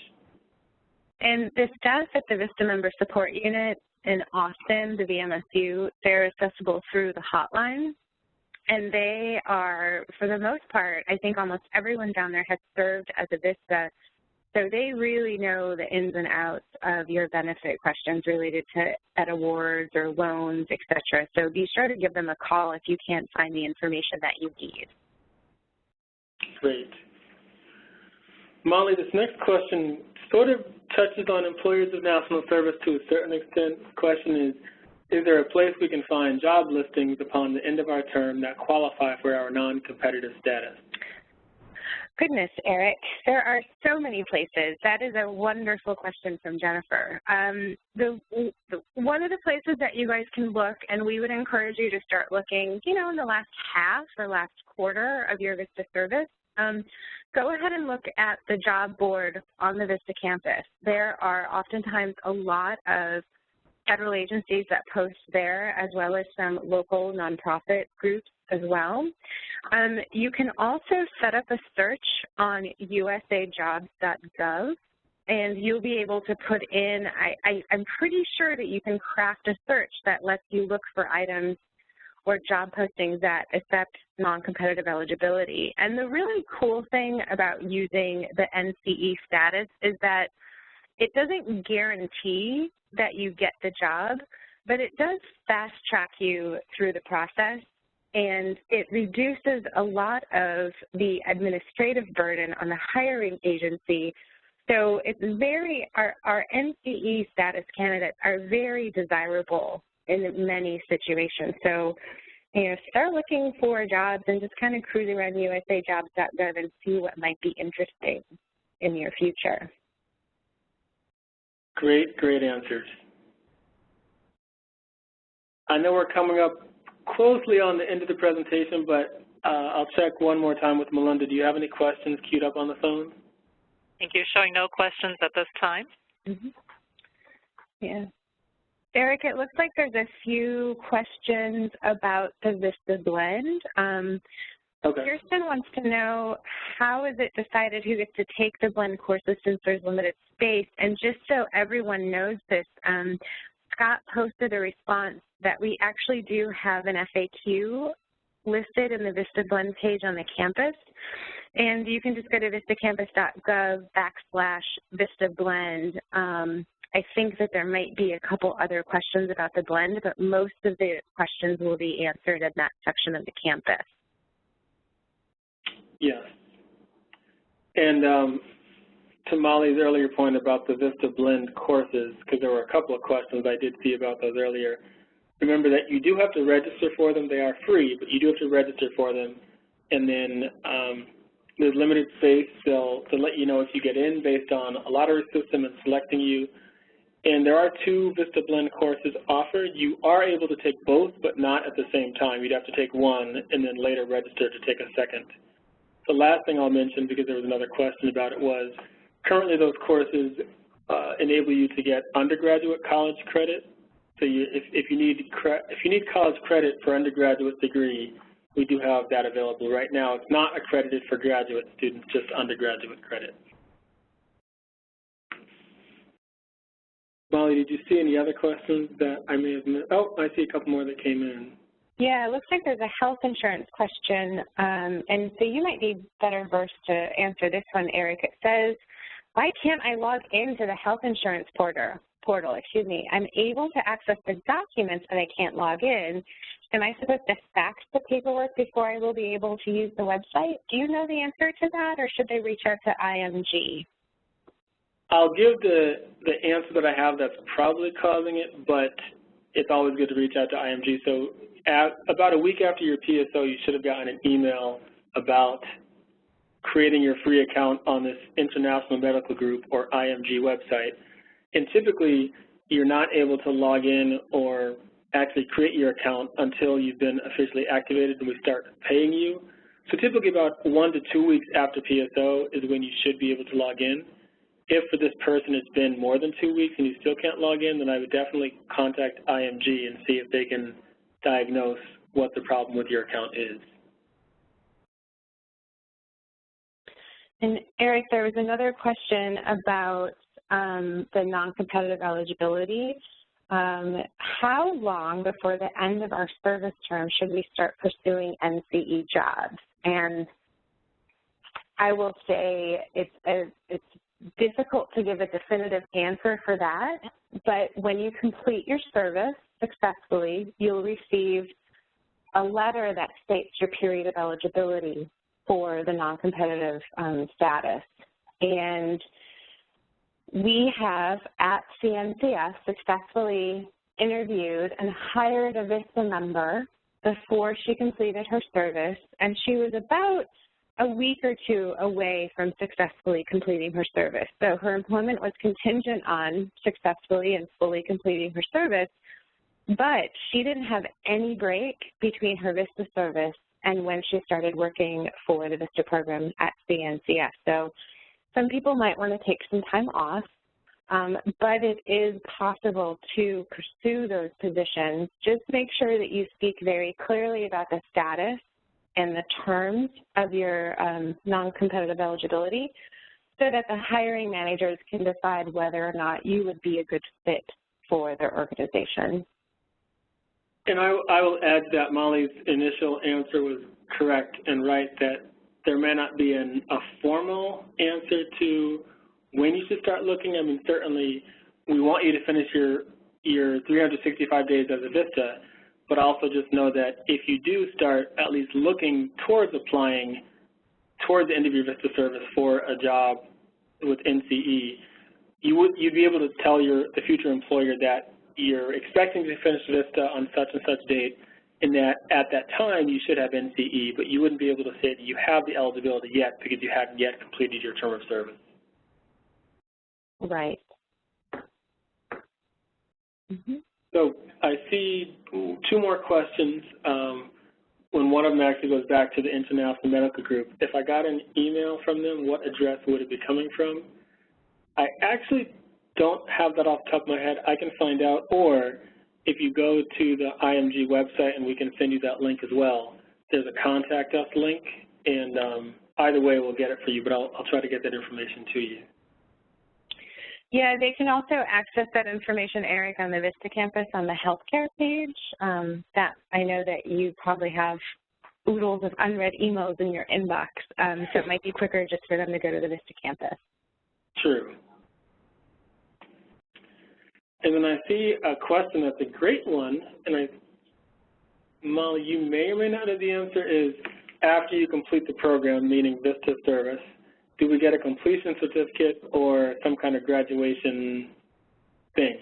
And the staff at the Vista Member Support Unit in Austin, the VMSU, they're accessible through the hotline. And they are, for the most part, I think almost everyone down there has served as a Vista. So they really know the ins and outs of your benefit questions related to Ed Awards or loans, et cetera. So be sure to give them a call if you can't find the information that you need. Great. Molly, this next question sort of touches on employers of national service to a certain extent. The question is there a place we can find job listings upon the end of our term that qualify for our non-competitive status? Goodness, Eric, there are so many places. That is a wonderful question from Jennifer. One of the places that you guys can look, and we would encourage you to start looking, you know, in the last half or last quarter of your Vista service, go ahead and look at the job board on the Vista campus. There are oftentimes a lot of federal agencies that post there, as well as some local nonprofit groups as well. You can also set up a search on usajobs.gov, and you'll be able to put in, I'm pretty sure that you can craft a search that lets you look for items or job postings that accept non-competitive eligibility. And the really cool thing about using the NCE status is that it doesn't guarantee that you get the job, but it does fast track you through the process, and it reduces a lot of the administrative burden on the hiring agency. So it's very, our NCE status candidates are very desirable in many situations. So, you know, start looking for jobs and just kind of cruise around usajobs.gov and see what might be interesting in your future. Great, great answers. I know we're coming up closely on the end of the presentation, but I'll check one more time with Melinda. Do you have any questions queued up on the phone? Thank you. Showing no questions at this time. Mm-hmm. Yeah. Eric, it looks like there's a few questions about the Vista Blend. Okay. Kirsten wants to know, how is it decided who gets to take the blend courses since there's limited space? And just so everyone knows this, Scott posted a response that we actually do have an FAQ listed in the Vista Blend page on the campus. And you can just go to vistacampus.gov/Vista Blend. I think that there might be a couple other questions about the blend, but most of the questions will be answered in that section of the campus. Yes. And to Molly's earlier point about the Vista Blend courses, because there were a couple of questions I did see about those earlier, remember that you do have to register for them. They are free, but you do have to register for them. And then there's limited space. They'll let you know if you get in based on a lottery system and selecting you. And there are 2 Vista Blend courses offered. You are able to take both, but not at the same time. You'd have to take one and then later register to take a second. The last thing I'll mention, because there was another question about it, was currently those courses enable you to get undergraduate college credit. So if you need college credit for undergraduate degree, we do have that available right now. It's not accredited for graduate students, just undergraduate credits. Molly, did you see any other questions that I may have missed? Oh, I see a couple more that came in. Yeah, it looks like there's a health insurance question, and so you might be better versed to answer this one, Eric. It says, why can't I log into the health insurance portal? I'm able to access the documents, but I can't log in. Am I supposed to fax the paperwork before I will be able to use the website? Do you know the answer to that, or should they reach out to IMG? I'll give the answer that I have that's probably causing it, but it's always good to reach out to IMG. So about a week after your PSO, you should have gotten an email about creating your free account on this International Medical Group or IMG website. And typically, you're not able to log in or actually create your account until you've been officially activated and we start paying you. So typically about 1 to 2 weeks after PSO is when you should be able to log in. If for this person it's been more than 2 weeks and you still can't log in, then I would definitely contact IMG and see if they can diagnose what the problem with your account is. And Eric, there was another question about the non-competitive eligibility. How long before the end of our service term should we start pursuing NCE jobs? And I will say it's difficult to give a definitive answer for that, but when you complete your service successfully, you'll receive a letter that states your period of eligibility for the non-competitive status. And we have, at CNCS, successfully interviewed and hired a Vista member before she completed her service, and she was about a week or two away from successfully completing her service. So her employment was contingent on successfully and fully completing her service, but she didn't have any break between her Vista service and when she started working for the Vista program at CNCS. So some people might want to take some time off, but it is possible to pursue those positions. Just make sure that you speak very clearly about the status and the terms of your non-competitive eligibility so that the hiring managers can decide whether or not you would be a good fit for their organization. And I will add that Molly's initial answer was correct and right, that there may not be a formal answer to when you should start looking. I mean, certainly we want you to finish your 365 days as a Vista, but also just know that if you do start at least looking towards applying towards the end of your Vista service for a job with NCE, you'd be able to tell the future employer that you're expecting to finish Vista on such and such date, and that at that time you should have NCE, but you wouldn't be able to say that you have the eligibility yet because you haven't yet completed your term of service. Right. Mm-hmm. So I see 2 more questions. When one of them actually goes back to the International Medical Group. If I got an email from them, what address would it be coming from? I actually don't have that off the top of my head. I can find out, or if you go to the IMG website and we can send you that link as well, there's a contact us link, and either way we'll get it for you, but I'll try to get that information to you. Yeah, they can also access that information, Eric, on the Vista campus on the healthcare page. That I know that you probably have oodles of unread emails in your inbox, so it might be quicker just for them to go to the Vista campus. True. And then I see a question that's a great one, and Molly, you may or may not have the answer, is after you complete the program, meaning Vista service, do we get a completion certificate or some kind of graduation thing?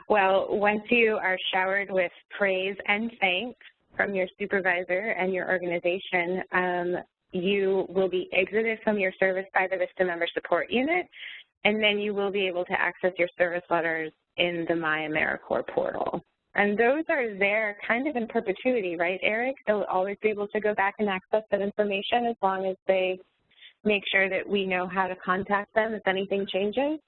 Well, once you are showered with praise and thanks from your supervisor and your organization, you will be exited from your service by the Vista Member Support Unit, and then you will be able to access your service letters in the My AmeriCorps portal. And those are there kind of in perpetuity, right, Eric? They'll always be able to go back and access that information as long as they make sure that we know how to contact them if anything changes?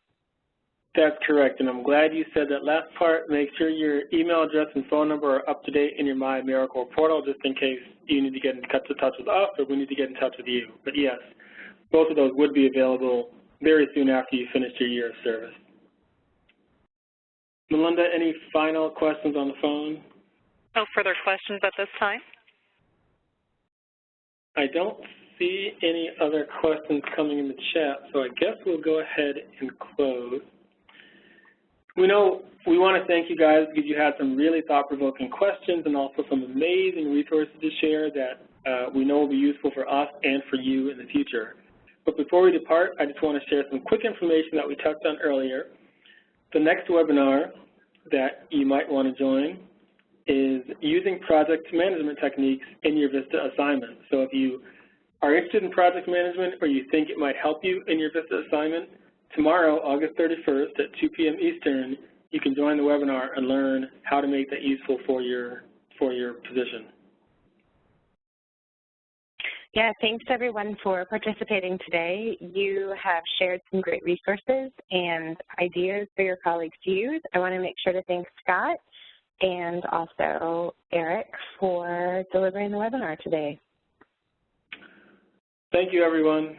That's correct, and I'm glad you said that last part. Make sure your email address and phone number are up to date in your My AmeriCorps portal, just in case you need to get in touch with us or we need to get in touch with you. But yes, both of those would be available very soon after you finish your year of service. Melinda, any final questions on the phone? No further questions at this time. I don't see any other questions coming in the chat, so I guess we'll go ahead and close. We want to thank you guys because you had some really thought-provoking questions and also some amazing resources to share that we know will be useful for us and for you in the future. But before we depart, I just want to share some quick information that we touched on earlier. The next webinar that you might want to join is using project management techniques in your Vista assignment. So if you are interested in project management or you think it might help you in your Vista assignment, tomorrow, August 31st at 2 p.m. Eastern, you can join the webinar and learn how to make that useful for your position. Yeah, thanks everyone for participating today. You have shared some great resources and ideas for your colleagues to use. I want to make sure to thank Scott and also Eric for delivering the webinar today. Thank you, everyone.